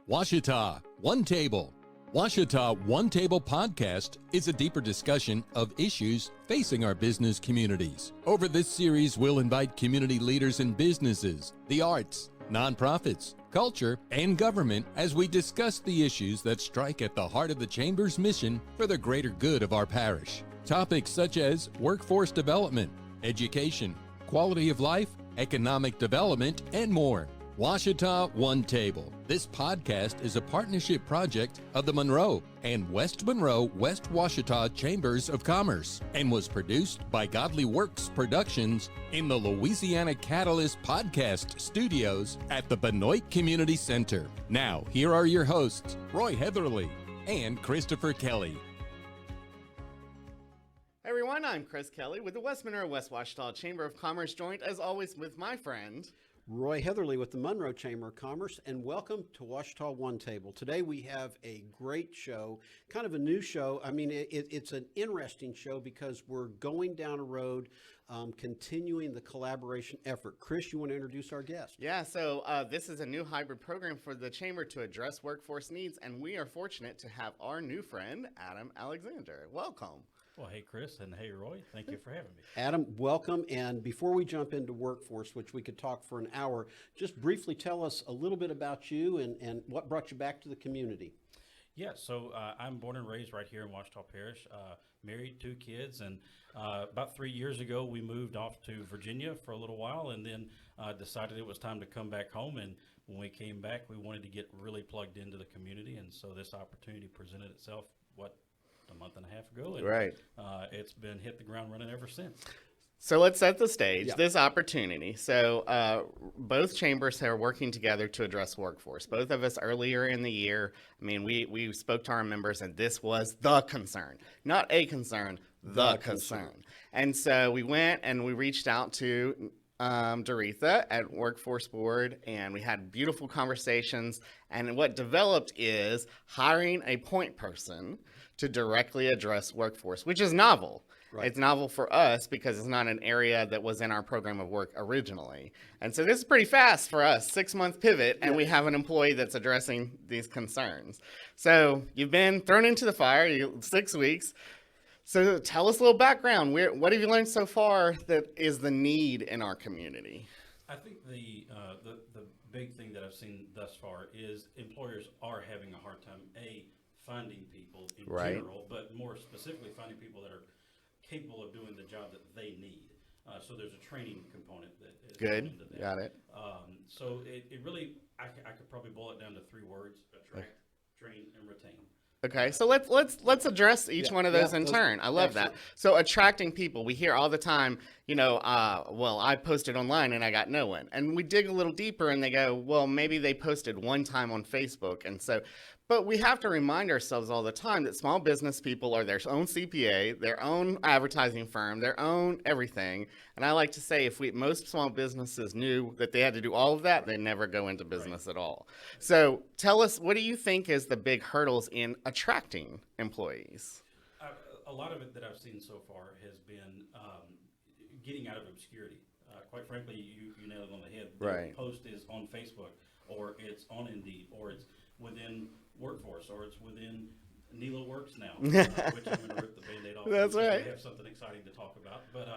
Ouachita One Table. Ouachita One Table podcast is a deeper discussion of issues facing our business communities. Over this series, we'll invite community leaders in businesses, the arts, nonprofits, culture, and government as we discuss the issues that strike at the heart of the Chamber's mission for the greater good of our parish. Topics such as workforce development, education, quality of life, economic development, and more. Ouachita One Table. This podcast is a partnership project of the Monroe and West Monroe, West Ouachita Chambers of Commerce and was produced by Godly Works Productions in the Louisiana Catalyst Podcast Studios at the Benoit Community Center. Now, here are your hosts, Roy Heatherly and Christopher Kelly. Hey everyone, I'm Chris Kelly with the West Monroe, West Ouachita Chamber of Commerce, joined as always with my friend Roy Heatherly with the Monroe Chamber of Commerce, and welcome to Ouachita One Table. Today we have a great show, kind of a new show. I mean, it's an interesting show because we're going down a road, continuing the collaboration effort. Chris, you want to introduce our guest? Yeah, so this is a new hybrid program for the Chamber to address workforce needs, and we are fortunate to have our new friend, Adam Alexander. Welcome. Well, hey, Chris, and hey, Roy. Thank you for having me. Adam, welcome. And before we jump into workforce, which we could talk for an hour, just briefly tell us a little bit about you and what brought you back to the community. Yeah, so I'm born and raised right here in Ouachita Parish, married, 2 kids, and about 3 years ago we moved off to Virginia for a little while and then decided it was time to come back home. And when we came back, we wanted to get really plugged into the community, and so this opportunity presented itself, a month and a half ago, and Right. It's been hit the ground running ever since. So let's set the stage, Yeah. this opportunity. So both chambers are working together to address workforce. Both of us earlier in the year, I mean, we spoke to our members and this was the concern. Not a concern, the concern. And so we went and we reached out to Doretha at Workforce Board, and we had beautiful conversations. And what developed is hiring a point person to directly address workforce, which is novel. Right. It's novel for us because it's not an area that was in our program of work originally. And so this is pretty fast for us, 6-month pivot, and we have an employee that's addressing these concerns. So you've been thrown into the fire, 6 weeks. So tell us a little background. What have you learned so far that is the need in our community? I think the big thing that I've seen thus far is employers are having a hard time, finding people in Right. general, but more specifically finding people that are capable of doing the job that they need. So there's a training component that is Good. into that. Got it. So it really, I could probably boil it down to 3 words: attract, train, and retain. Okay, so let's address each one of those in turn. I love that. So attracting people, we hear all the time, well, I posted online and I got no one. And we dig a little deeper and they go, well, maybe they posted one time on Facebook. And so, but we have to remind ourselves all the time that small business people are their own CPA, their own advertising firm, their own everything. And I like to say if most small businesses knew that they had to do all of that, they'd never go into business at all. So tell us, what do you think is the big hurdles in attracting employees? A lot of it that I've seen so far has been getting out of obscurity. Quite frankly, you nailed it on the head. Right. The post is on Facebook, or it's on Indeed, or it's within Workforce, or it's within NELA Works now, which I'm going to rip the Band-Aid off. That's right. We have something exciting to talk about. But,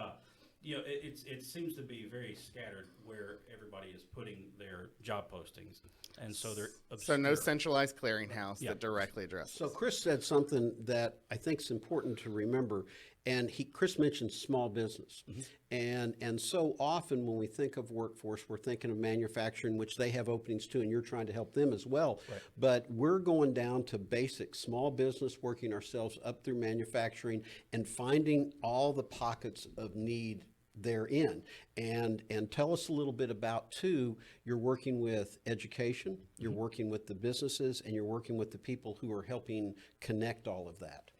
it seems to be very scattered where everybody is putting their job postings. And so they're obscure. So no centralized clearinghouse Yeah. that directly addresses. So Chris said something that I think is important to remember, and Chris mentioned small business. And so often when we think of workforce, we're thinking of manufacturing, which they have openings too, and you're trying to help them as well. Right. But we're going down to basic small business, working ourselves up through manufacturing and finding all the pockets of need therein. And tell us a little bit about too, you're working with education, you're working with the businesses, and you're working with the people who are helping connect all of that.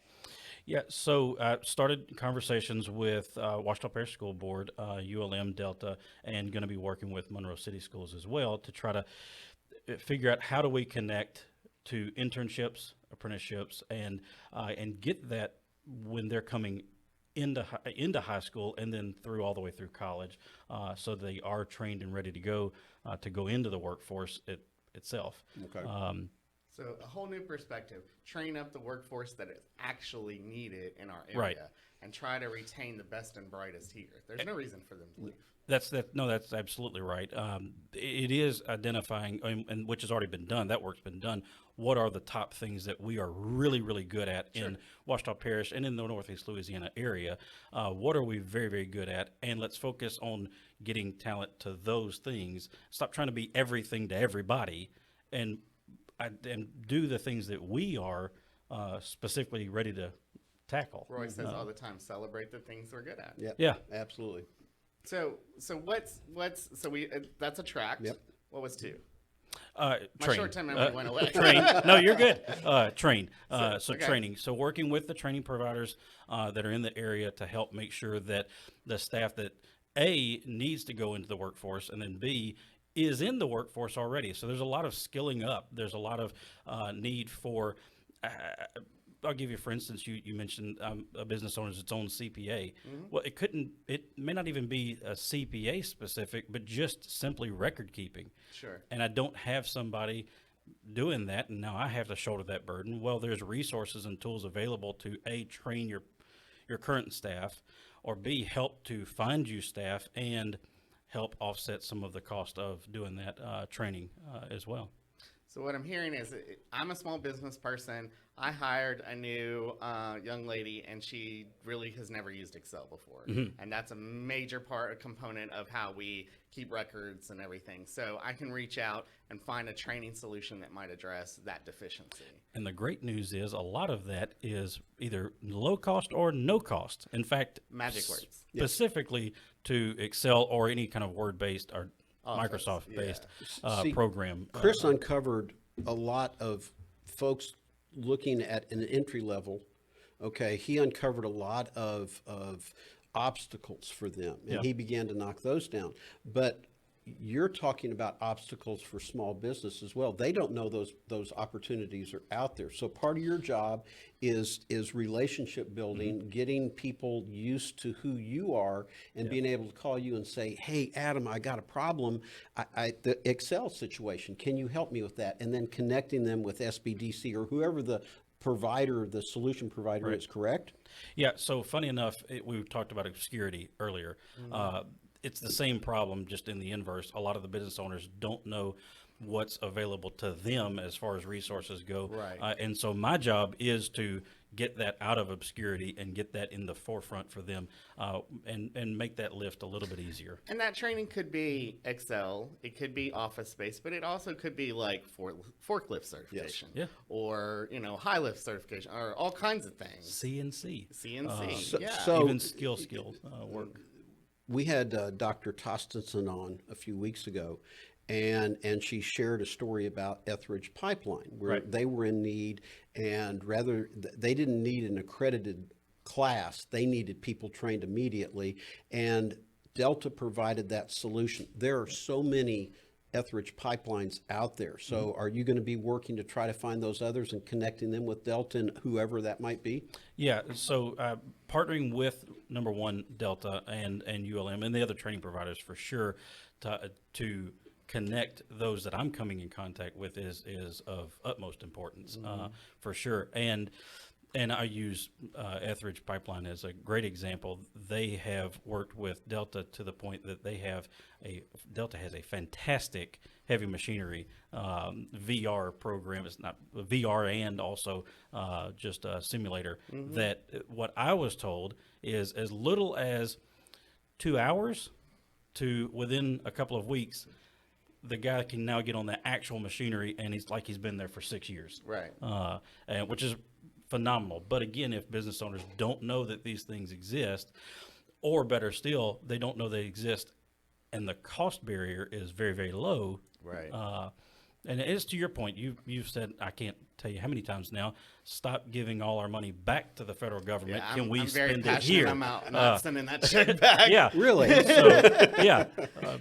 Yeah, so started conversations with Ouachita Parish School Board, ULM, Delta, and going to be working with Monroe City Schools as well to try to figure out how do we connect to internships, apprenticeships, and get that when they're coming into high school and then through all the way through college, so they are trained and ready to go into the workforce itself. Okay. So a whole new perspective. Train up the workforce that is actually needed in our area, Right. and try to retain the best and brightest here. There's no reason for them to leave. That's absolutely right. It is identifying, and which has already been done. That work's been done. What are the top things that we are really, really good at in Ouachita Parish and in the Northeast Louisiana area? What are we very, very good at? And let's focus on getting talent to those things. Stop trying to be everything to everybody, and do the things that we are specifically ready to tackle. Roy says all the time, celebrate the things we're good at. Yep. Yeah. Absolutely. So what's so we that's attract. Yep. What was 2? My short-term memory went away. Train. No, you're good. Train. Okay. Training. So working with the training providers that are in the area to help make sure that the staff that A, needs to go into the workforce, and then B, is in the workforce already. So there's a lot of skilling up. There's a lot of need for I'll give you, for instance, you mentioned a business owner's its own CPA. Well, it may not even be a CPA specific, but just simply record keeping. Sure. And I don't have somebody doing that, and now I have to shoulder that burden. Well, there's resources and tools available to A, train your current staff, or B, help to find you staff and help offset some of the cost of doing that training as well. So what I'm hearing is I'm a small business person. I hired a new young lady, and she really has never used Excel before. And that's a major component of how we keep records and everything. So I can reach out and find a training solution that might address that deficiency. And the great news is a lot of that is either low cost or no cost. In fact, Magic words. specifically to Excel or any kind of Word-based or Office, Microsoft-based See, program. Chris uncovered a lot of folks looking at an entry level. Okay, he uncovered a lot of obstacles for them, and he began to knock those down. But you're talking about obstacles for small business as well. They don't know those opportunities are out there. So part of your job is relationship building, getting people used to who you are, and being able to call you and say, "Hey, Adam, I got a problem. The Excel situation. Can you help me with that?" And then connecting them with SBDC or whoever the provider, the solution provider is. Correct? Yeah. So funny enough, we talked about obscurity earlier. It's the same problem, just in the inverse. A lot of the business owners don't know what's available to them as far as resources go. Right. And so my job is to get that out of obscurity and get that in the forefront for them, and make that lift a little bit easier. And that training could be Excel, it could be Office Space, but it also could be like forklift certification, Yeah. or high lift certification, or all kinds of things. CNC. CNC, yeah. so- Even skill work. We had Dr. Tostenson on a few weeks ago, and she shared a story about Etheridge Pipeline, where they were in need, and they didn't need an accredited class, they needed people trained immediately, and Delta provided that solution. There are so many Etheridge pipelines out there. So are you going to be working to try to find those others and connecting them with Delta and whoever that might be? Yeah, so partnering with, number one, Delta and ULM and the other training providers for sure to connect those that I'm coming in contact with is of utmost importance, for sure. And I use Etheridge Pipeline as a great example. They have worked with Delta to the point that Delta has a fantastic heavy machinery VR program. It's not VR and also just a simulator. That what I was told is as little as 2 hours to within a couple of weeks, the guy can now get on the actual machinery, and he's been there for 6 years. Right. And which is phenomenal. But again, if business owners don't know that these things exist, or better still, they don't know they exist, and the cost barrier is very, very low. Right. And it is to your point. You've said, I can't tell you how many times now, stop giving all our money back to the federal government. Yeah, Can we I'm very spend it passionate. here? I'm out and not sending that check back. Yeah. Really? So, yeah,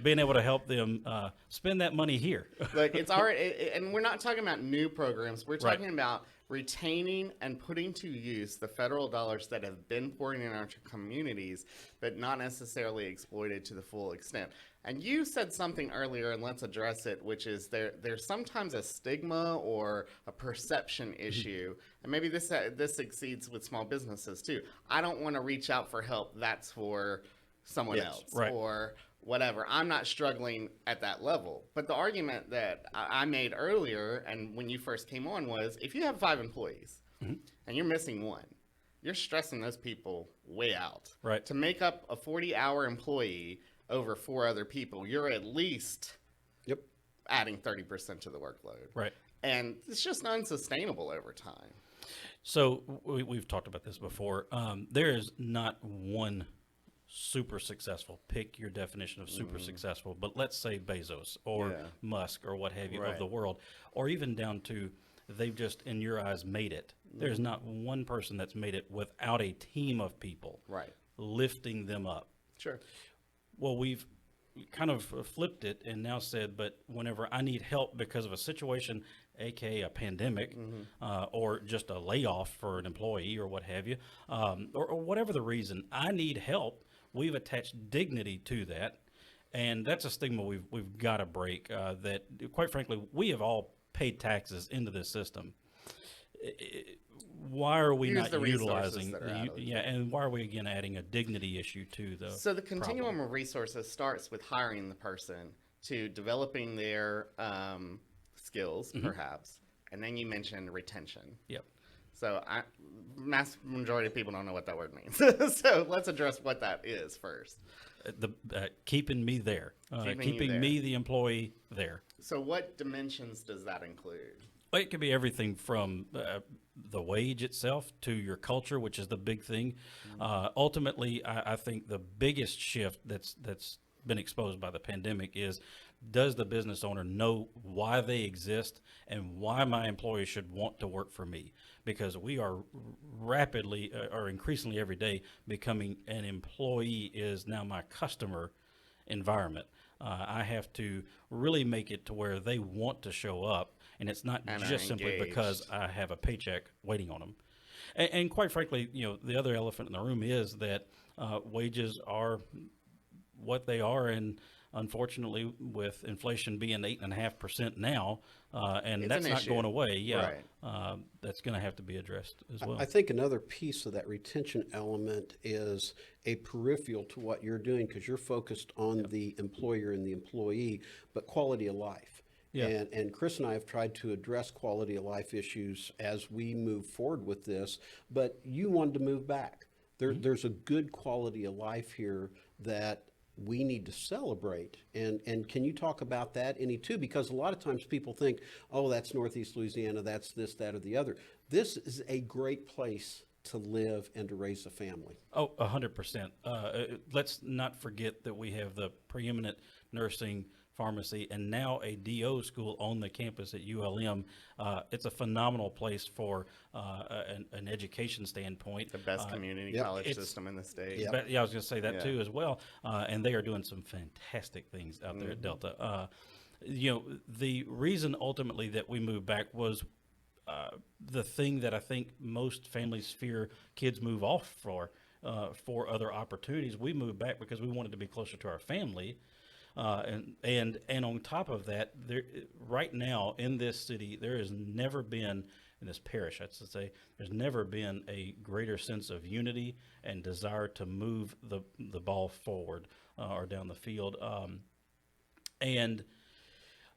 being able to help them spend that money here. Like it's already, and we're not talking about new programs. We're talking about retaining and putting to use the federal dollars that have been pouring in our communities, but not necessarily exploited to the full extent. And you said something earlier, and let's address it, which is there's sometimes a stigma or a perception issue, and maybe this exceeds with small businesses too. I don't want to reach out for help. That's for someone else, right. or whatever. I'm not struggling at that level. But the argument that I made earlier, and when you first came on, was if you have 5 employees and you're missing one, you're stressing those people way out. Right. To make up a 40-hour employee over 4 other people, you're at least adding 30% to the workload. Right. And it's just unsustainable over time. So we've talked about this before. There is not one super successful, pick your definition of super successful, but let's say Bezos or Musk or what have you of the world, or even down to they've just, in your eyes, made it. There's not one person that's made it without a team of people lifting them up. Sure. Well, we've kind of flipped it and now said, but whenever I need help because of a situation, aka a pandemic, or just a layoff for an employee or what have you, or whatever the reason, I need help. We've attached dignity to that, and that's a stigma we've got to break. That, quite frankly, we have all paid taxes into this system. Why are we not utilizing? And why are we again adding a dignity issue to the? So the continuum of resources starts with hiring the person, to developing their skills, perhaps, and then you mentioned retention. Yep. So mass majority of people don't know what that word means. So let's address what that is first. Keeping me there, keeping me, the employee, there. So what dimensions does that include? Well, it could be everything from the wage itself to your culture, which is the big thing. Ultimately, I think the biggest shift that's been exposed by the pandemic is, does the business owner know why they exist and why my employees should want to work for me? Because we are rapidly, or increasingly every day, becoming an employee is now my customer environment. I have to really make it to where they want to show up, and it's not just simply because I have a paycheck waiting on them. And quite frankly, the other elephant in the room is that wages are what they are, and unfortunately, with inflation being 8.5% now, and it's that's not going away, right. That's going to have to be addressed as well. I think another piece of that retention element is a peripheral to what you're doing, because you're focused on the employer and the employee, but quality of life. Yeah. And Chris and I have tried to address quality of life issues as we move forward with this, but you wanted to move back. There's a good quality of life here that we need to celebrate. And can you talk about that any too? Because a lot of times people think, oh, that's Northeast Louisiana, that's this, that, or the other. This is a great place to live and to raise a family. Oh, 100%. Let's not forget that we have the preeminent nursing, pharmacy, and now a DO school on the campus at ULM. It's a phenomenal place for an education standpoint. The best community college system in the state. But, I was going to say that too as well. And they are doing some fantastic things out there at Delta. The reason ultimately that we moved back was the thing that I think most families fear kids move off for other opportunities. We moved back because we wanted to be closer to our family. And on top of that, right now in this city, there has never been, in this parish, I should say, there's never been a greater sense of unity and desire to move the ball forward or down the field. And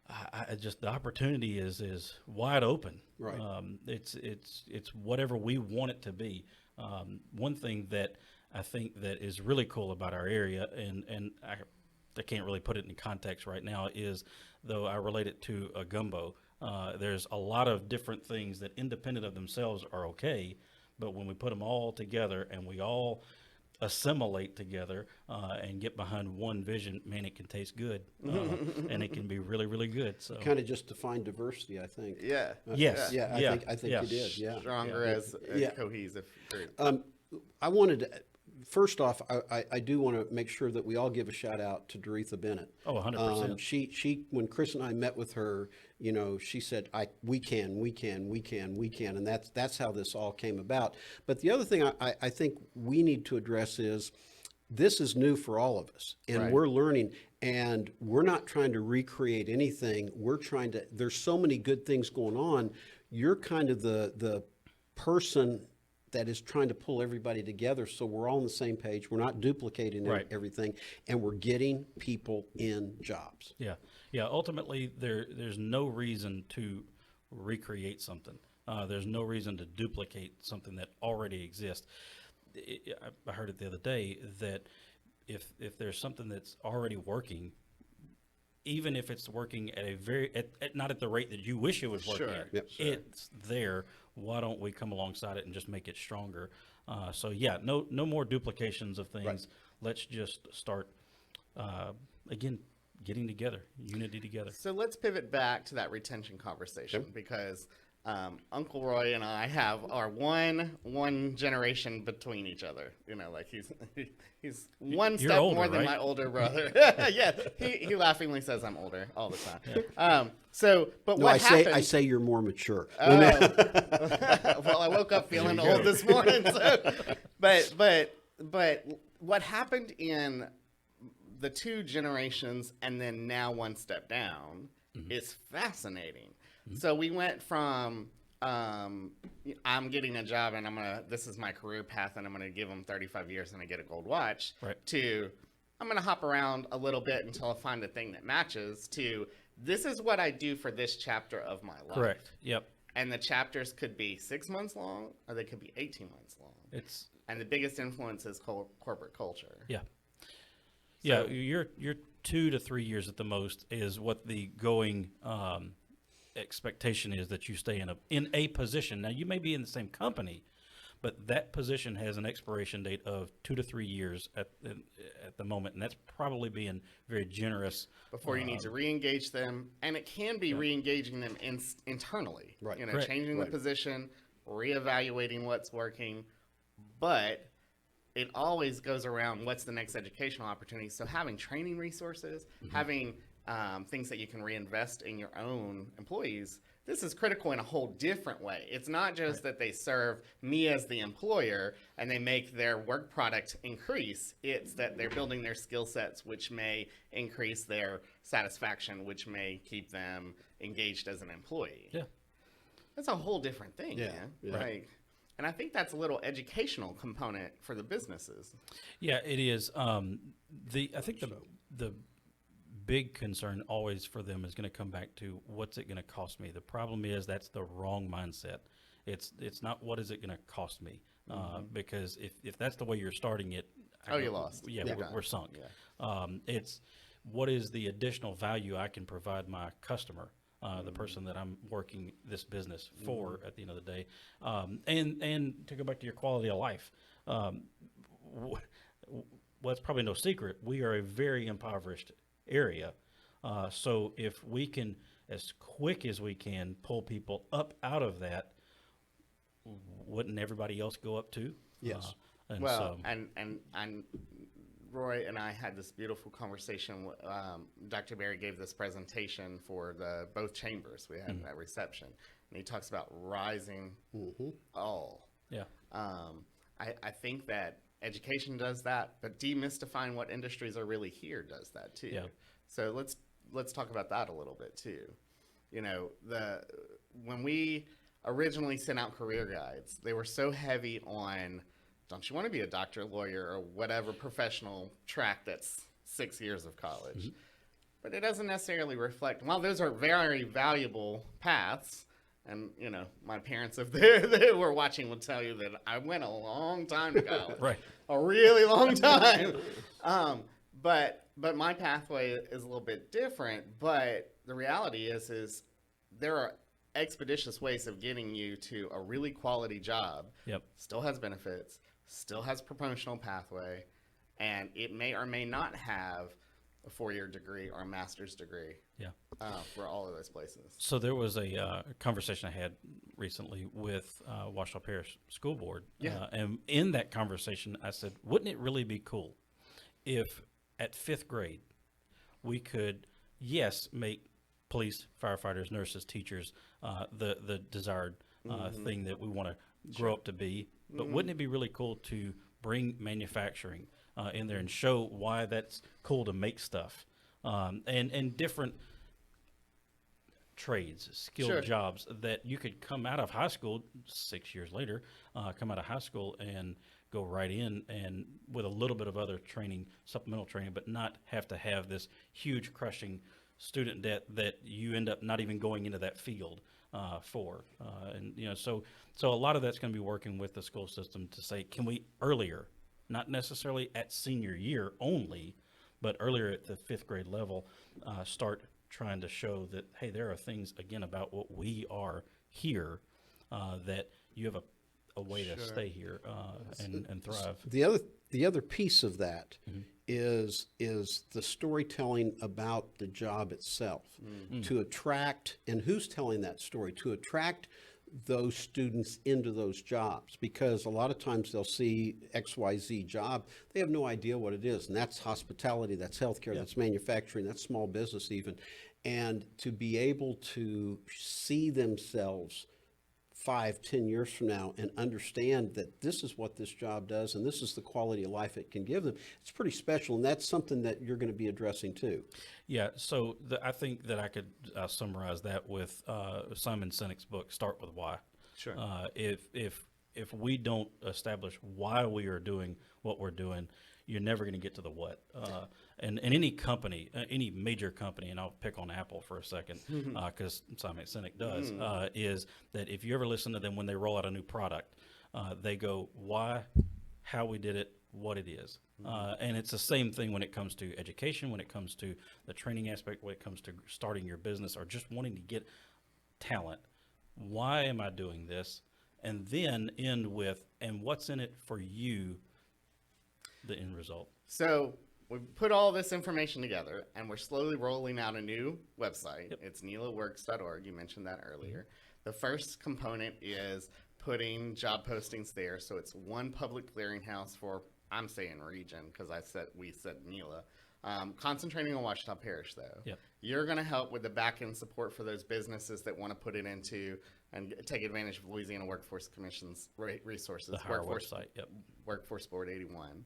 I just, the opportunity is wide open. Right. It's whatever we want it to be. One thing that I think that is really cool about our area, and I can't really put it in context right now, is, though I relate it to a gumbo, there's a lot of different things that independent of themselves are okay, but when we put them all together and we all assimilate together and get behind one vision, man, it can taste good, and it can be really, really good. So Kind of just define diversity, I think. Yeah. Yes. I think you did. Yeah. Stronger as a cohesive group. I wanted to, first off, I do want to make sure that we all give a shout out to Doretha Bennett. Oh, 100%. She when Chris and I met with her, she said, we can, and that's how this all came about. But the other thing I think we need to address is, this is new for all of us, and Right. we're learning, and we're not trying to recreate anything. We're trying to, there's so many good things going on. You're kind of the person that is trying to pull everybody together so we're all on the same page. We're not duplicating Right. everything, and we're getting people in jobs. Yeah, yeah. Ultimately, there's no reason to recreate something. There's no reason to duplicate something that already exists. I heard it the other day that if there's something that's already working, even if it's working at a not at the rate that you wish it was working Sure, at, Yep. sure. it's there. Why don't we come alongside it and just make it stronger? So yeah, no more duplications of things. Right. Let's just start again, getting together, unity together. So let's pivot back to that retention conversation because Uncle Roy and I have our one generation between each other. You know, like he's one You're step older, more than right? my older brother. Yeah, he laughingly says I'm older all the time. But No, what happened? I say you're more mature. Oh. Well, I woke up feeling There you old go. this morning. So, but what happened in the two generations and then now one step down is fascinating. So we went from I'm getting a job and this is my career path and I'm gonna give them 35 years and I get a gold watch, Right. to I'm gonna hop around a little bit until I find the thing that matches, to this is what I do for this chapter of my life. Correct. Yep. And the chapters could be 6 months long or they could be 18 months long. It's And the biggest influence is corporate culture. yeah. Yeah, you're 2 to 3 years at the most is what the going expectation is, that you stay in a position. Now you may be in the same company, but that position has an expiration date of 2 to 3 years at the moment, and that's probably being very generous. Before you need to re-engage them, and it can be re-engaging them internally. Right. You know, Right. changing Right. the position, reevaluating what's working, but it always goes around what's the next educational opportunity. So having training resources, having things that you can reinvest in your own employees, this is critical in a whole different way. It's not just that they serve me as the employer and they make their work product increase. It's that they're building their skill sets, which may increase their satisfaction, which may keep them engaged as an employee. Yeah. That's a whole different thing, Yeah, man. yeah. Like, and I think that's a little educational component for the businesses. Yeah, it is. I think the big concern always for them is going to come back to what's it going to cost me. The problem is that's the wrong mindset. It's not what is it going to cost me, because if that's the way you're starting it, You lost. Yeah, You're we're done. sunk. Yeah. It's what is the additional value I can provide my customer, the person that I'm working this business for at the end of the day, and to go back to your quality of life. Well, it's probably no secret we are a very impoverished area. So if we can, as quick as we can, pull people up out of that, wouldn't everybody else go up too? Yes. And Well, so, and Roy and I had this beautiful conversation. Dr. Barry gave this presentation for both chambers. We had that reception, and he talks about rising all. yeah. I think that education does that, but demystifying what industries are really here does that too. Yeah. So let's talk about that a little bit too. You know, when we originally sent out career guides, they were so heavy on, don't you want to be a doctor, lawyer, or whatever professional track that's 6 years of college? But it doesn't necessarily reflect, while those are very valuable paths, and, you know, my parents, if they were watching, will tell you that I went a long time to college. Right. A really long time. But my pathway is a little bit different. But the reality is there are expeditious ways of getting you to a really quality job. Yep. Still has benefits, still has promotional pathway, and it may or may not have a 4-year degree or a master's degree. Yeah. For all of those places. So there was a conversation I had recently with Ouachita Parish School Board. Yeah. And in that conversation, I said, wouldn't it really be cool if at 5th grade we could, yes, make police, firefighters, nurses, teachers the desired thing that we want to grow up to be, but wouldn't it be really cool to bring manufacturing in there and show why that's cool to make stuff, and different trades, skilled jobs that you could come out of high school 6 years later, come out of high school and go right in and with a little bit of other training, supplemental training, but not have to have this huge crushing student debt that you end up not even going into that field for. And so a lot of that's going to be working with the school system to say, can we earlier, not necessarily at senior year only, but earlier at the 5th grade level, start trying to show that, hey, there are things, again, about what we are here that you have a way to stay here and thrive. The other piece of that is the storytelling about the job itself to attract, and who's telling that story, to attract those students into those jobs, because a lot of times they'll see XYZ job, they have no idea what it is, and that's hospitality, that's healthcare, that's manufacturing, that's small business even, and to be able to see themselves 5-10 years from now and understand that this is what this job does and this is the quality of life it can give them, it's pretty special, and that's something that you're going to be addressing too. Yeah, so I think that I could summarize that with Simon Sinek's book, Start With Why. Sure. If we don't establish why we are doing what we're doing, you're never going to get to the what. And any company, any major company, and I'll pick on Apple for a second, because Simon Sinek does, is that if you ever listen to them when they roll out a new product, they go, why, how we did it, what it is. And it's the same thing when it comes to education, when it comes to the training aspect, when it comes to starting your business or just wanting to get talent. Why am I doing this? And then end with, and what's in it for you, the end result. So we put all this information together, and we're slowly rolling out a new website. It's NELAWorks.org. You mentioned that earlier. The first component is putting job postings there. So it's one public clearinghouse for, I'm saying region, because we said NELA. Concentrating on Ouachita Parish, though. You're going to help with the back-end support for those businesses that want to put it into and take advantage of Louisiana Workforce Commission's resources. The HIRE website, Workforce Board 81.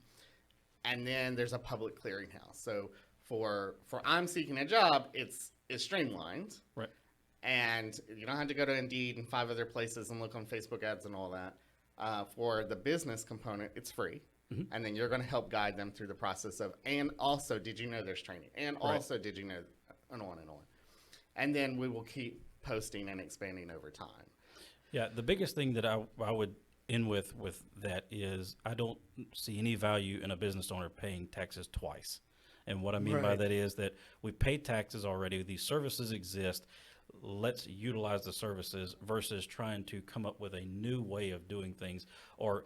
And then there's a public clearinghouse. So for I'm seeking a job, it's streamlined. Right. And you don't have to go to Indeed and 5 other places and look on Facebook ads and all that. For the business component, it's free. And then you're going to help guide them through the process of, and also, did you know there's training? And also, did you know, and on and on. And then we will keep posting and expanding over time. Yeah, the biggest thing that I would end with that is I don't see any value in a business owner paying taxes twice. And what I mean by that is that we pay taxes already. These services exist. Let's utilize the services versus trying to come up with a new way of doing things, or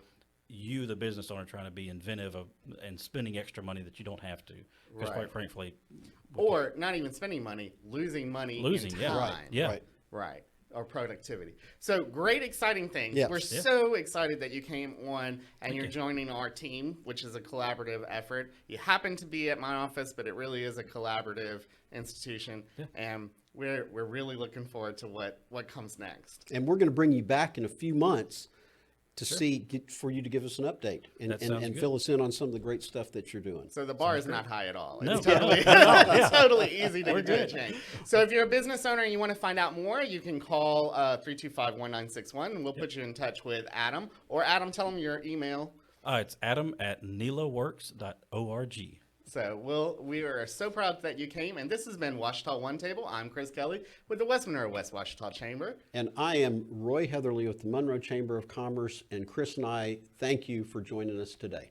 you, the business owner, trying to be inventive and spending extra money that you don't have to. Because quite frankly, or not even spending money, losing money in time. Right. Or productivity. So great, exciting things. Yes. We're so excited that you came on and you're joining our team, which is a collaborative effort. You happen to be at my office, but it really is a collaborative institution. And we're really looking forward to what comes next. And we're going to bring you back in a few months to for you to give us an update and fill us in on some of the great stuff that you're doing. So the bar is not high at all. No. It's totally, it's totally easy to do a change. So if you're a business owner and you want to find out more, you can call 325-1961 and we'll put you in touch with Adam. Or Adam, tell them your email. It's adam@nelaworks.org. So we are so proud that you came, and this has been Ouachita One Table. I'm Chris Kelly with the West Monroe West Ouachita Chamber. And I am Roy Heatherly with the Monroe Chamber of Commerce, and Chris and I thank you for joining us today.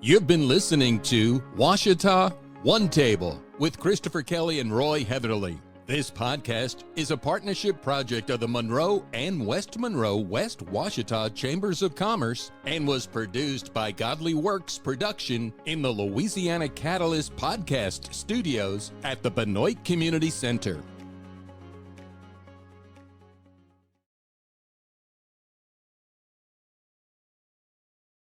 You've been listening to Ouachita One Table with Christopher Kelly and Roy Heatherly. This podcast is a partnership project of the Monroe and West Monroe West Ouachita Chambers of Commerce and was produced by Godly Works Production in the Louisiana Catalyst Podcast Studios at the Benoit Community Center.